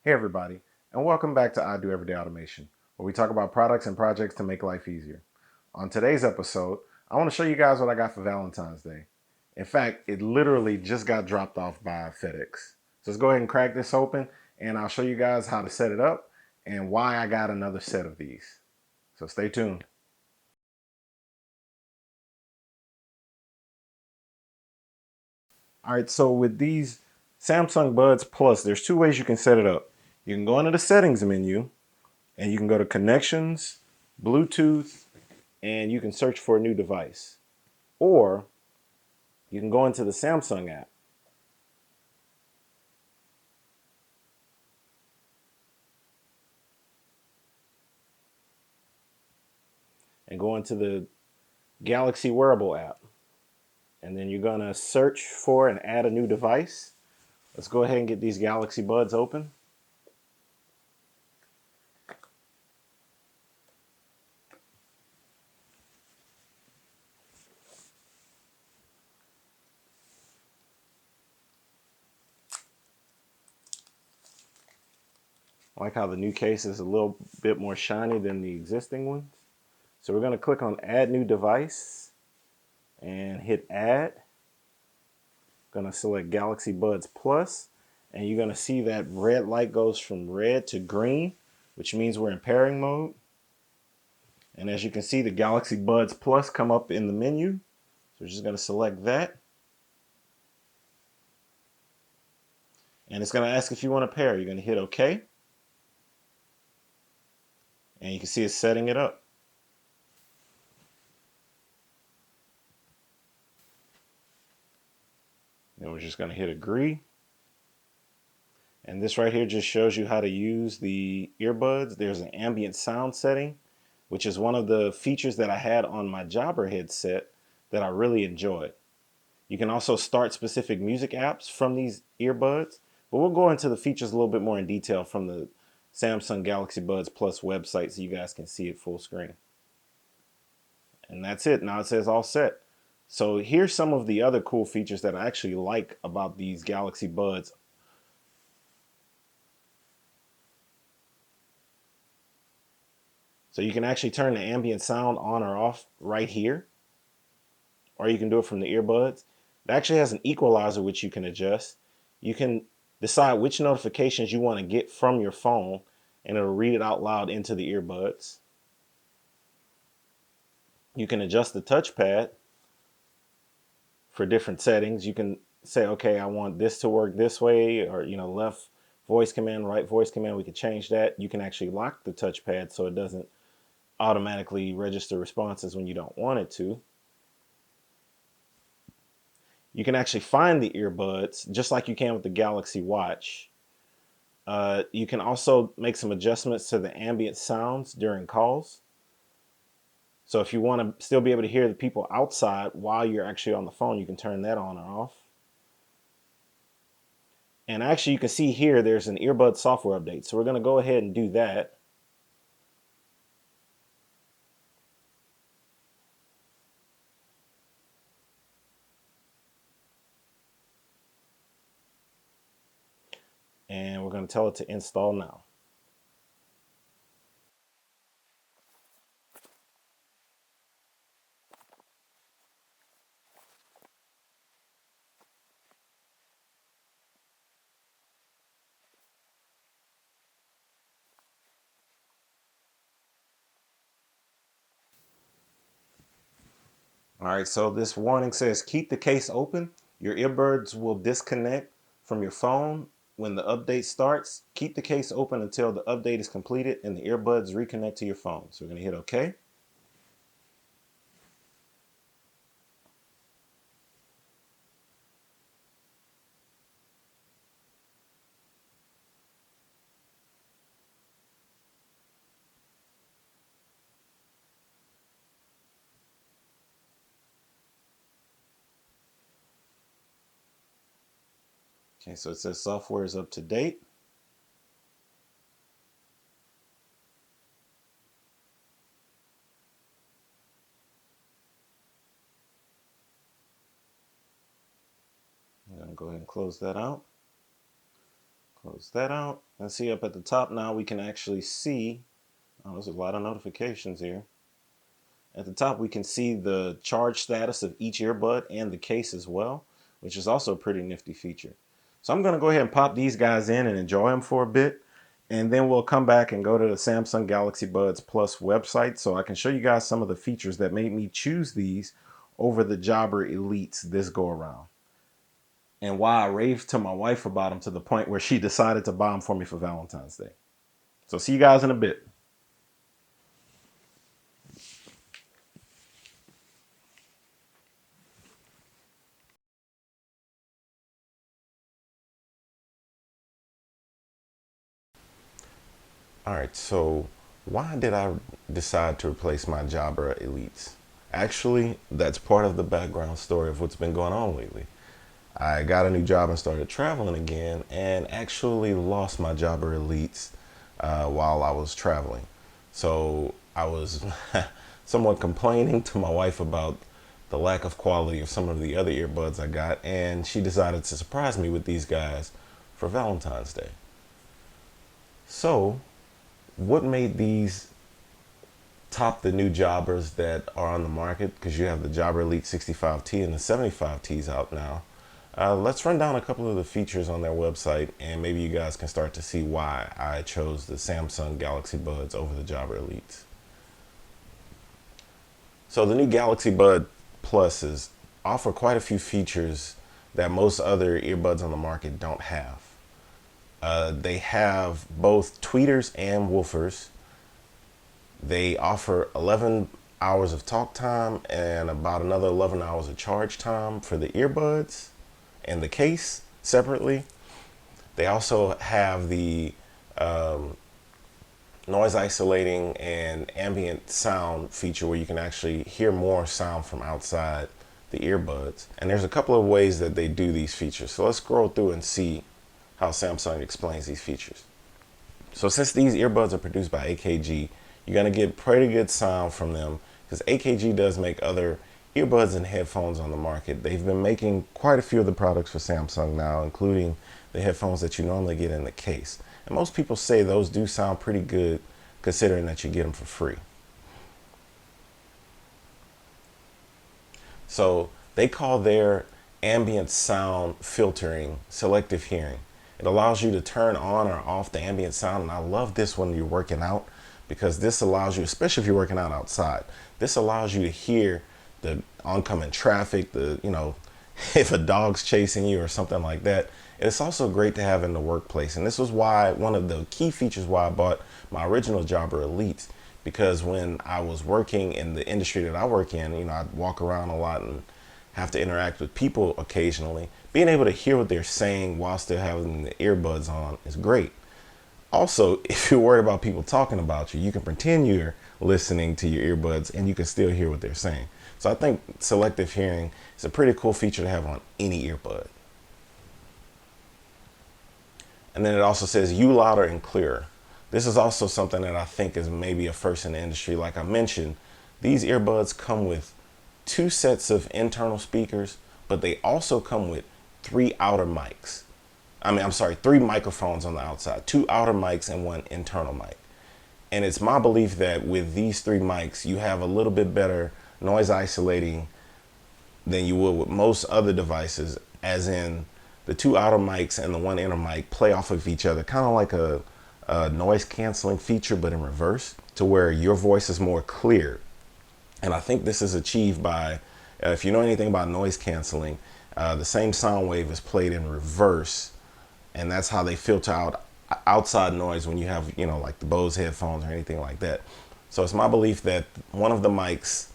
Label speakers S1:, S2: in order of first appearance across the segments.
S1: Hey everybody, and welcome back to I Do Everyday Automation, where we talk about products and projects to make life easier. On today's episode, I want to show you guys what I got for Valentine's Day. In fact, it literally just got dropped off by FedEx. So let's go ahead and crack this open, and I'll show you guys how to set it up and why I got another set of these. So stay tuned. All right, so with these Samsung Buds Plus, there's two ways you can set it up. You can go into the settings menu, and you can go to connections, Bluetooth, and you can search for a new device. Or you can go into the Samsung app and go into the Galaxy Wearable app. And then you're going to search for and add a new device. Let's go ahead and get these Galaxy Buds open. I like how the new case is a little bit more shiny than the existing ones. So we're going to click on Add New Device and hit Add. Going to select Galaxy Buds Plus, and you're going to see that red light goes from red to green, which means we're in pairing mode. And as you can see, the Galaxy Buds Plus come up in the menu. So we're just going to select that. And it's going to ask if you want to pair. You're going to hit OK. And you can see it's setting it up. And we're just going to hit agree. And this right here just shows you how to use the earbuds. There's an ambient sound setting, which is one of the features that I had on my Jabra headset that I really enjoyed. You can also start specific music apps from these earbuds, but we'll go into the features a little bit more in detail from the Samsung Galaxy Buds Plus website so you guys can see it full screen. And that's it. Now it says all set. So here's some of the other cool features that I actually like about these Galaxy Buds. So you can actually turn the ambient sound on or off right here, or you can do it from the earbuds. It actually has an equalizer which you can adjust. You can decide which notifications you want to get from your phone, and it'll read it out loud into the earbuds. You can adjust the touchpad for different settings. You can say, okay, I want this to work this way, or left voice command, right voice command. We can change that. You can actually lock the touchpad so it doesn't automatically register responses when you don't want it to. You can actually find the earbuds just like you can with the Galaxy Watch. You can also make some adjustments to the ambient sounds during calls. So if you want to still be able to hear the people outside while you're actually on the phone, you can turn that on or off. And actually, you can see here there's an earbud software update. So we're going to go ahead and do that. And we're going to tell it to install now. All right, so this warning says keep the case open. Your earbuds will disconnect from your phone when the update starts. Keep the case open until the update is completed and the earbuds reconnect to your phone. So we're going to hit OK. Okay, so it says software is up to date. I'm going to go ahead and close that out. Close that out and see up at the top now we can actually see, oh, there's a lot of notifications here. At the top we can see the charge status of each earbud and the case as well, which is also a pretty nifty feature. So I'm going to go ahead and pop these guys in and enjoy them for a bit, and then we'll come back and go to the Samsung Galaxy Buds Plus website so I can show you guys some of the features that made me choose these over the Jabra Elites this go around, and why I raved to my wife about them to the point where she decided to buy them for me for Valentine's Day. So see you guys in a bit. All right, so why did I decide to replace my Jabra Elites? Actually, that's part of the background story of what's been going on lately. I got a new job and started traveling again, and actually lost my Jabra Elites while I was traveling. So I was somewhat complaining to my wife about the lack of quality of some of the other earbuds I got, and she decided to surprise me with these guys for Valentine's Day. So what made these top the new Jabras that are on the market? Because you have the Jabra Elite 65T and the 75Ts out now. Let's run down a couple of the features on their website, and maybe you guys can start to see why I chose the Samsung Galaxy Buds over the Jabra Elites. So the new Galaxy Bud Pluses offer quite a few features that most other earbuds on the market don't have. They have both tweeters and woofers. They offer 11 hours of talk time and about another 11 hours of charge time for the earbuds and the case separately. They also have the noise isolating and ambient sound feature where you can actually hear more sound from outside the earbuds. And there's a couple of ways that they do these features. So let's scroll through and see how Samsung explains these features. So since these earbuds are produced by AKG, you're going to get pretty good sound from them, because AKG does make other earbuds and headphones on the market. They've been making quite a few of the products for Samsung now, including the headphones that you normally get in the case. And most people say those do sound pretty good considering that you get them for free. So they call their ambient sound filtering selective hearing. It allows you to turn on or off the ambient sound, and I love this when you're working out, because this allows you, especially if you're working out outside, this allows you to hear the oncoming traffic, if a dog's chasing you or something like that. It's also great to have in the workplace, and this was why one of the key features why I bought my original Jabra Elites, because when I was working in the industry that I work in, I'd walk around a lot and have to interact with people occasionally. Being able to hear what they're saying while still having the earbuds on is great. Also, if you're worried about people talking about you, you can pretend you're listening to your earbuds and you can still hear what they're saying. So I think selective hearing is a pretty cool feature to have on any earbud. And then it also says "you louder and clearer." This is also something that I think is maybe a first in the industry. Like I mentioned, these earbuds come with 2 sets of internal speakers, but they also come with 3 outer mics. 3 microphones on the outside, 2 outer mics and 1 internal mic. And it's my belief that with these 3 mics, you have a little bit better noise isolating than you would with most other devices, as in the 2 outer mics and the 1 inner mic play off of each other, kind of like a noise canceling feature, but in reverse, to where your voice is more clear. And I think this is achieved by, if you know anything about noise canceling, the same sound wave is played in reverse, and that's how they filter out outside noise when you have, like the Bose headphones or anything like that. So it's my belief that one of the mics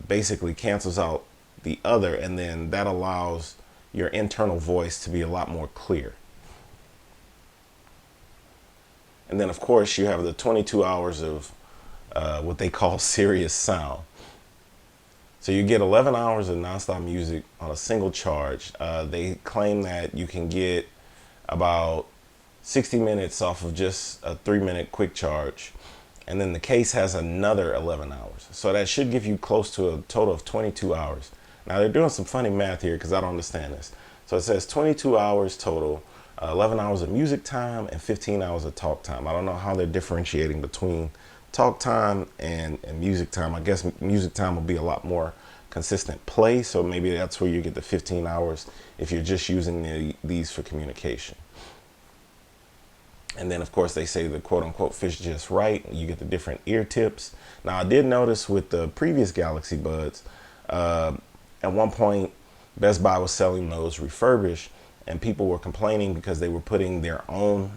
S1: basically cancels out the other, and then that allows your internal voice to be a lot more clear. And then of course you have the 22 hours of what they call serious sound. So you get 11 hours of nonstop music on a single charge. They claim that you can get about 60 minutes off of just a 3-minute quick charge. And then the case has another 11 hours. So that should give you close to a total of 22 hours. Now they're doing some funny math here because I don't understand this. So it says 22 hours total. 11 hours of music time and 15 hours of talk time. I don't know how they're differentiating between talk time and music time. I guess music time will be a lot more consistent play, so maybe that's where you get the 15 hours if you're just using these for communication. And then of course they say the quote unquote fish just right. You get the different ear tips. Now I did notice with the previous Galaxy Buds, at one point Best Buy was selling those refurbished, and people were complaining because they were putting their own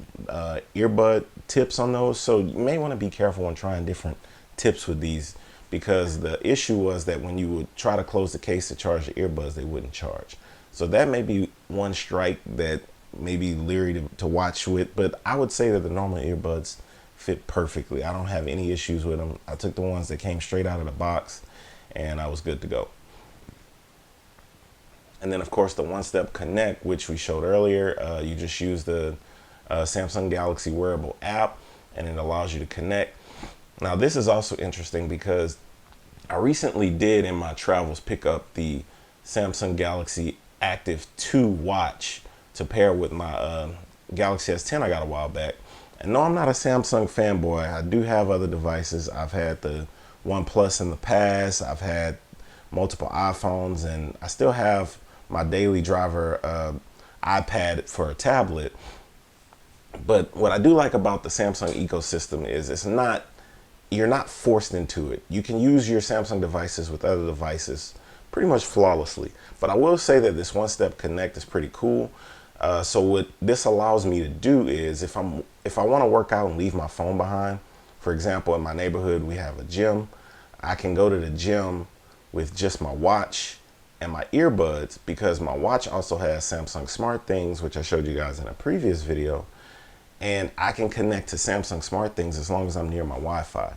S1: earbud tips on those. So you may want to be careful when trying different tips with these, because the issue was that when you would try to close the case to charge the earbuds, they wouldn't charge. So that may be one strike that may be leery to watch with, but I would say that the normal earbuds fit perfectly. I don't have any issues with them. I took the ones that came straight out of the box and I was good to go. And then of course the One Step Connect, which we showed earlier, you just use the Samsung Galaxy wearable app and it allows you to connect. Now this is also interesting because I recently did in my travels pick up the Samsung Galaxy Active 2 watch to pair with my Galaxy S10 I got a while back. And no, I'm not a Samsung fanboy. I do have other devices. I've had the OnePlus in the past. I've had multiple iPhones, and I still have my daily driver iPad for a tablet. But what I do like about the Samsung ecosystem is you're not forced into it. You can use your Samsung devices with other devices pretty much flawlessly. But I will say that this One Step Connect is pretty cool. So what this allows me to do is if I want to work out and leave my phone behind, for example, in my neighborhood, we have a gym. I can go to the gym with just my watch and my earbuds, because my watch also has Samsung SmartThings, which I showed you guys in a previous video. And I can connect to Samsung SmartThings as long as I'm near my Wi-Fi.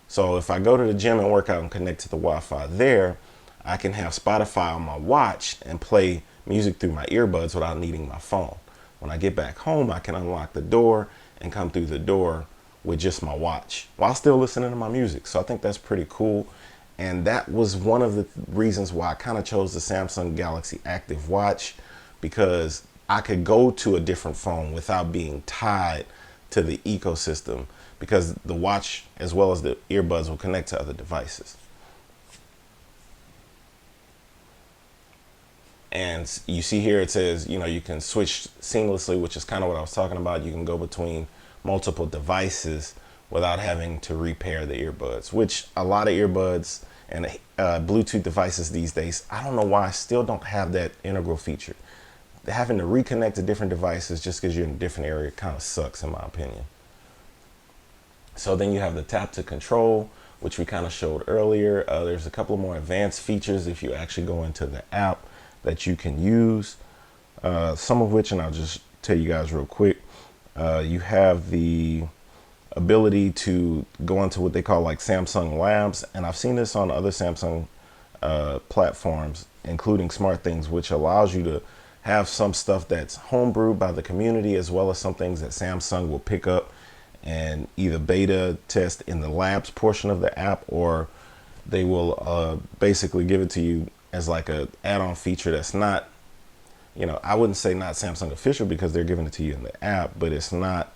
S1: So if I go to the gym and work out and connect to the Wi-Fi there, I can have Spotify on my watch and play music through my earbuds without needing my phone. When I get back home, I can unlock the door and come through the door with just my watch while still listening to my music. So I think that's pretty cool. And that was one of the reasons why I kind of chose the Samsung Galaxy Active Watch, because I could go to a different phone without being tied to the ecosystem, because the watch as well as the earbuds will connect to other devices. And you see here it says, you can switch seamlessly, which is kind of what I was talking about. You can go between multiple devices without having to repair the earbuds, which a lot of earbuds and Bluetooth devices these days, I don't know why, still don't have that integral feature. Having to reconnect to different devices just because you're in a different area kind of sucks, in my opinion. So then you have the tap to control, which we kind of showed earlier. There's a couple of more advanced features if you actually go into the app that you can use, some of which, and I'll just tell you guys real quick. You have the ability to go into what they call like Samsung Labs, and I've seen this on other Samsung platforms, including SmartThings, which allows you to have some stuff that's homebrewed by the community, as well as some things that Samsung will pick up and either beta test in the labs portion of the app, or they will basically give it to you as like a add-on feature that's not, I wouldn't say not Samsung official, because they're giving it to you in the app, but it's not,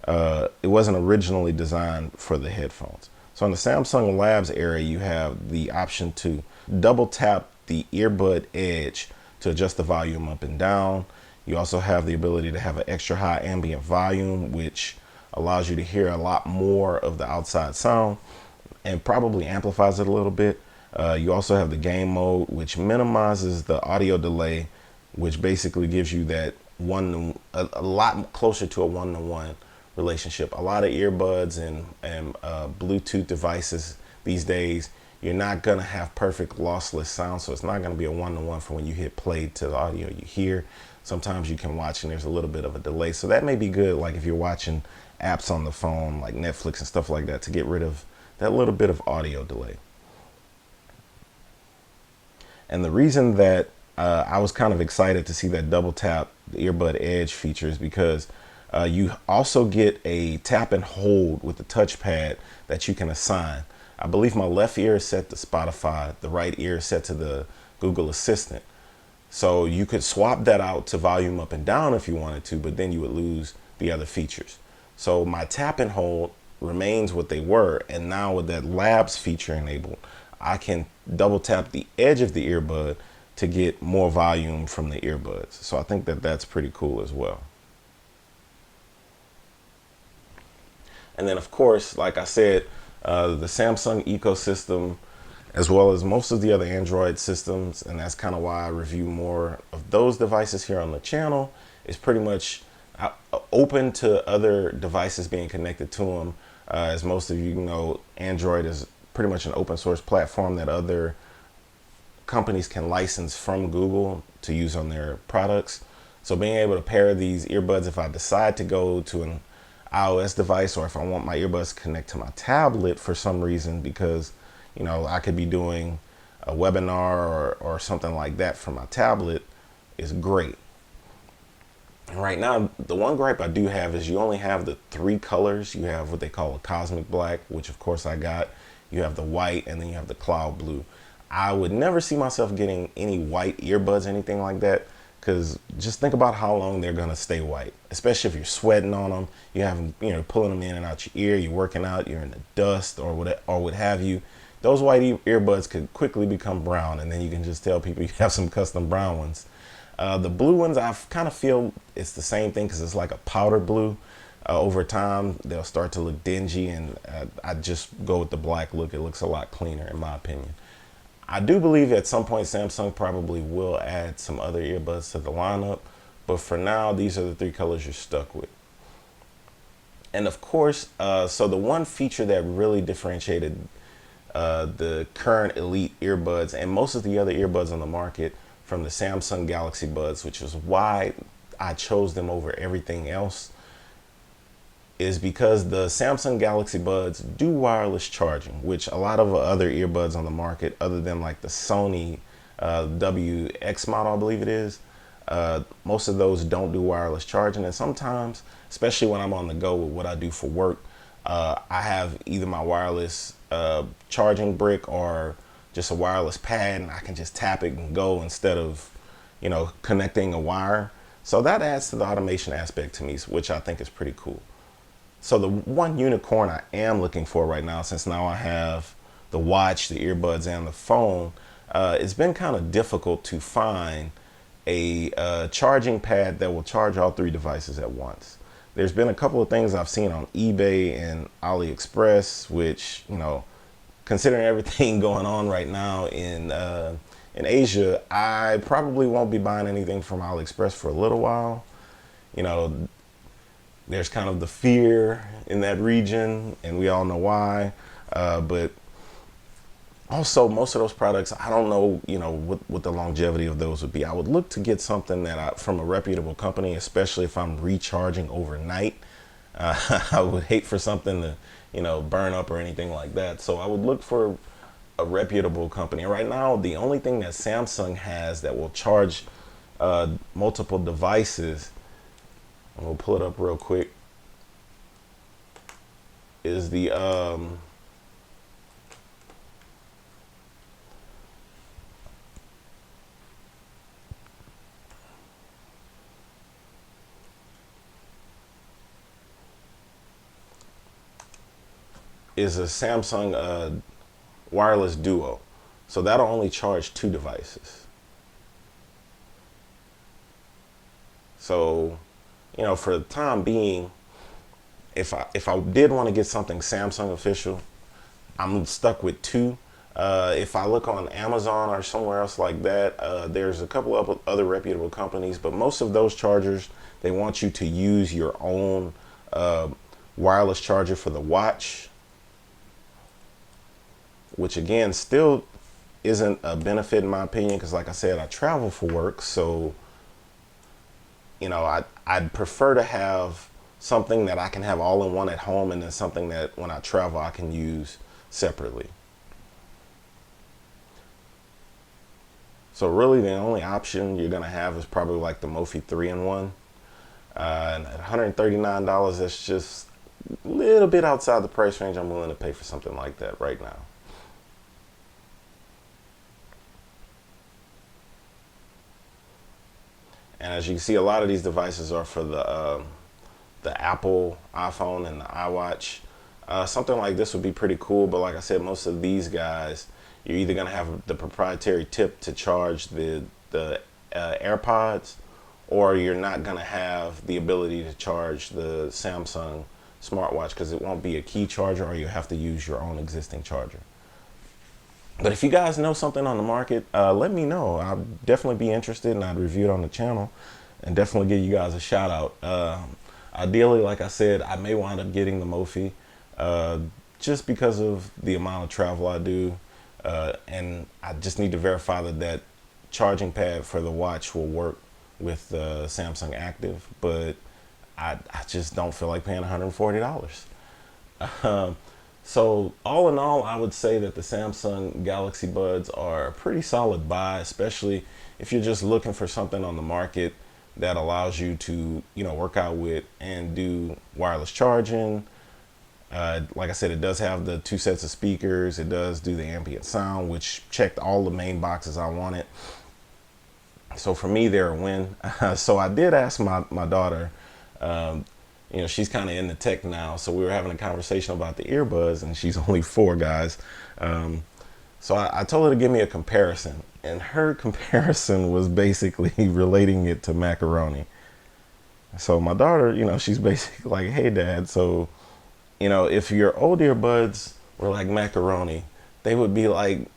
S1: it wasn't originally designed for the headphones. So in the Samsung Labs area, you have the option to double tap the earbud edge to adjust the volume up and down. You also have the ability to have an extra high ambient volume, which allows you to hear a lot more of the outside sound and probably amplifies it a little bit. You also have the game mode, which minimizes the audio delay, which basically gives you that a lot closer to a one-to-one relationship. A lot of earbuds and Bluetooth devices these days, you're not gonna have perfect lossless sound, so it's not gonna be a one-to-one for when you hit play to the audio you hear. Sometimes you can watch and there's a little bit of a delay, so that may be good, like if you're watching apps on the phone like Netflix and stuff like that, to get rid of that little bit of audio delay. And the reason that I was kind of excited to see that double tap the earbud edge feature is because you also get a tap and hold with the touchpad that you can assign. I believe my left ear is set to Spotify, the right ear is set to the Google Assistant. So you could swap that out to volume up and down if you wanted to, but then you would lose the other features. So my tap and hold remains what they were, and now with that labs feature enabled, I can double tap the edge of the earbud to get more volume from the earbuds. So I think that that's pretty cool as well. And then of course, like I said, the Samsung ecosystem, as well as most of the other Android systems, and that's kind of why I review more of those devices here on the channel, is pretty much open to other devices being connected to them. As most of you know, Android is pretty much an open source platform that other companies can license from Google to use on their products. So being able to pair these earbuds, if I decide to go to an iOS device, or if I want my earbuds to connect to my tablet for some reason, because you know I could be doing a webinar or something like that from my tablet, is great. And right now, the one gripe I do have is you only have the 3 colors. You have what they call a cosmic black, which of course I got. You have the white, and then you have the cloud blue. I would never see myself getting any white earbuds or anything like that, because just think about how long they're gonna stay white, especially if you're sweating on them. You have them, you know, pulling them in and out your ear. You're working out. You're in the dust or what have you. Those white earbuds could quickly become brown, and then you can just tell people you have some custom brown ones. The blue ones, I kind of feel it's the same thing because it's like a powder blue. Over time, they'll start to look dingy, and I just go with the black look. It looks a lot cleaner, in my opinion. I do believe at some point Samsung probably will add some other earbuds to the lineup, but for now, these are the 3 colors you're stuck with. And of course, so the one feature that really differentiated the current Elite earbuds and most of the other earbuds on the market from the Samsung Galaxy Buds, which is why I chose them over everything else, is because the Samsung Galaxy Buds do wireless charging, which a lot of other earbuds on the market, other than like the Sony WX model, I believe it is, most of those don't do wireless charging. And sometimes, especially when I'm on the go with what I do for work, I have either my wireless charging brick or just a wireless pad, and I can just tap it and go instead of, you know, connecting a wire. So that adds to the automation aspect to me, which I think is pretty cool. So the one unicorn I am looking for right now, since now I have the watch, the earbuds, and the phone, it's been kind of difficult to find a charging pad that will charge all 3 devices at once. There's been a couple of things I've seen on eBay and AliExpress, which, you know, considering everything going on right now in Asia, I probably won't be buying anything from AliExpress for a little while. You know, there's kind of the fear in that region, and we all know why. But also, most of those products, I don't know, you know, what the longevity of those would be. I would look to get something that from a reputable company, especially if I'm recharging overnight. I would hate for something to, you know, burn up or anything like that. So I would look for a reputable company. And right now, the only thing that Samsung has that will charge multiple devices, and we'll pull it up real quick, is the is a Samsung wireless duo. So that'll only charge 2 devices. So, you know, for the time being, if I did want to get something Samsung official, I'm stuck with 2. If I look on Amazon or somewhere else like that, there's a couple of other reputable companies, but most of those chargers, they want you to use your own wireless charger for the watch, which again still isn't a benefit in my opinion, because like I said, I travel for work. So, you know, I'd prefer to have something that I can have all in one at home, and then something that when I travel I can use separately. So really the only option you're gonna have is probably like the Mophie 3-in-1. And at $139, that's just a little bit outside the price range I'm willing to pay for something like that right now. And as you can see, a lot of these devices are for the Apple iPhone and the iWatch. Something like this would be pretty cool, but like I said, most of these guys, you're either gonna have the proprietary tip to charge the AirPods, or you're not gonna have the ability to charge the Samsung smartwatch because it won't be a key charger, or you have to use your own existing charger. But if you guys know something on the market, let me know. I'd definitely be interested, and I'd review it on the channel and definitely give you guys a shout out. Ideally, like I said, I may wind up getting the Mophie just because of the amount of travel I do. And I just need to verify that charging pad for the watch will work with the Samsung Active, but I just don't feel like paying $140. So all in all, I would say that the Samsung Galaxy Buds are a pretty solid buy, especially if you're just looking for something on the market that allows you to, work out with and do wireless charging. Like I said, it does have the 2 sets of speakers. It does do the ambient sound, which checked all the main boxes I wanted. So for me, they're a win. So I did ask my daughter, she's kind of into tech now. So we were having a conversation about the earbuds, and she's only 4, guys. So I told her to give me a comparison, and her comparison was basically relating it to macaroni. So my daughter, she's basically like, hey, Dad, so, if your old earbuds were like macaroni, they would be like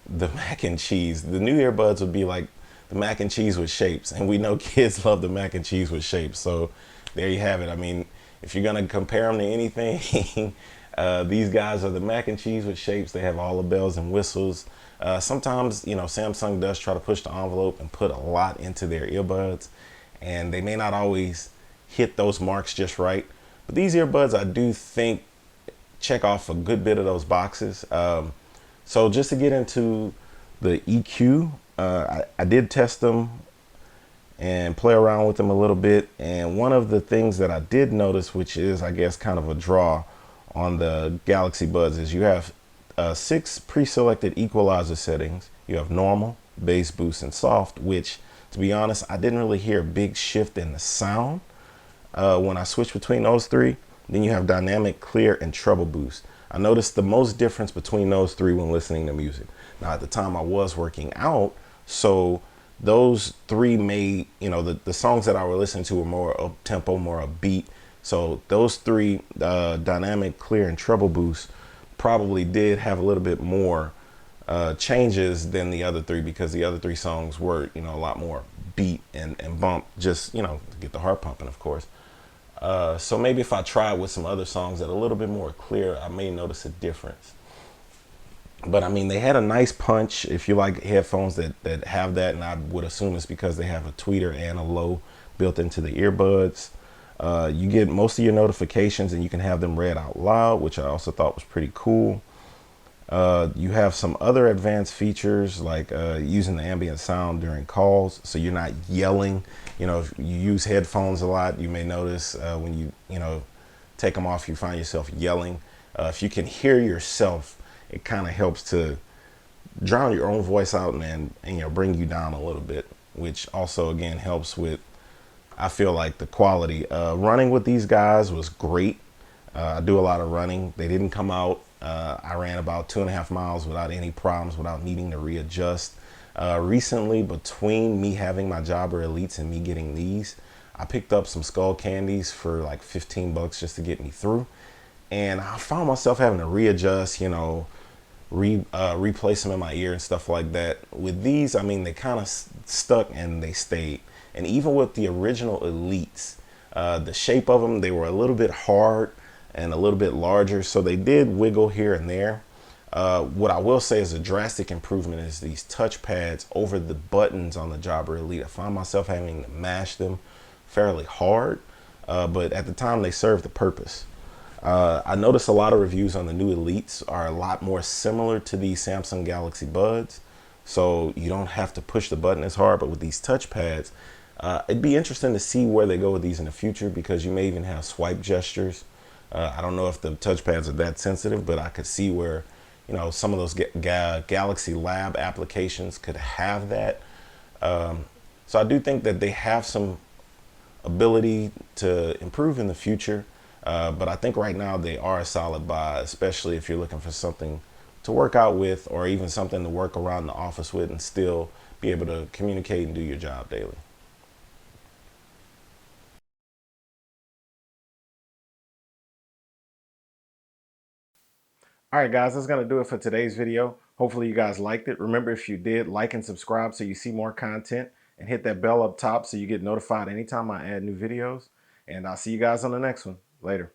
S1: the mac and cheese. The new earbuds would be like the mac and cheese with shapes. And we know kids love the mac and cheese with shapes. So there you have it. I mean, if you're going to compare them to anything, these guys are the mac and cheese with shapes. They have all the bells and whistles. Sometimes, Samsung does try to push the envelope and put a lot into their earbuds, and they may not always hit those marks just right. But these earbuds, I do think, check off a good bit of those boxes. So just to get into the EQ, I did test them and play around with them a little bit. And one of the things that I did notice, which is, I guess, kind of a draw on the Galaxy Buds, is you have 6 pre-selected equalizer settings. You have normal, bass, boost, and soft, which, to be honest, I didn't really hear a big shift in the sound when I switched between those 3. Then you have dynamic, clear, and treble boost. I noticed the most difference between those 3 when listening to music. Now, at the time I was working out, so those 3 made, the songs that I were listening to were more up tempo, more upbeat. So those 3, dynamic, clear, and treble boost, probably did have a little bit more changes than the other 3, because the other 3 songs were, a lot more beat and bump, just, to get the heart pumping, of course. So maybe if I try with some other songs that are a little bit more clear, I may notice a difference. But I mean, they had a nice punch. If you like headphones that have that, and I would assume it's because they have a tweeter and a low built into the earbuds. You get most of your notifications, and you can have them read out loud, which I also thought was pretty cool. You have some other advanced features like using the ambient sound during calls, so you're not yelling. If you use headphones a lot, you may notice when you take them off, you find yourself yelling. If you can hear yourself, it kind of helps to drown your own voice out and bring you down a little bit, which also again helps with, I feel like, the quality. Running with these guys was great. I do a lot of running. They didn't come out. I ran about 2.5 miles without any problems, without needing to readjust. Recently, between me having my Jabra Elites and me getting these, I picked up some Skull Candies for like $15 just to get me through. And I found myself having to readjust, replace them in my ear and stuff like that. With these, I mean, they kind of stuck and they stayed. And even with the original Elites, the shape of them, they were a little bit hard and a little bit larger, so they did wiggle here and there. What I will say is a drastic improvement is these touch pads over the buttons on the Jabra Elite. I found myself having to mash them fairly hard, but at the time they served the purpose. I noticed a lot of reviews on the new Elites are a lot more similar to these Samsung Galaxy Buds, so you don't have to push the button as hard. But with these touch pads, it'd be interesting to see where they go with these in the future, because you may even have swipe gestures. I don't know if the touch pads are that sensitive, but I could see where, some of those Galaxy Lab applications could have that. So I do think that they have some ability to improve in the future. But I think right now they are a solid buy, especially if you're looking for something to work out with or even something to work around the office with and still be able to communicate and do your job daily. All right, guys, that's going to do it for today's video. Hopefully you guys liked it. Remember, if you did, like and subscribe so you see more content, and hit that bell up top so you get notified anytime I add new videos. And I'll see you guys on the next one. Later.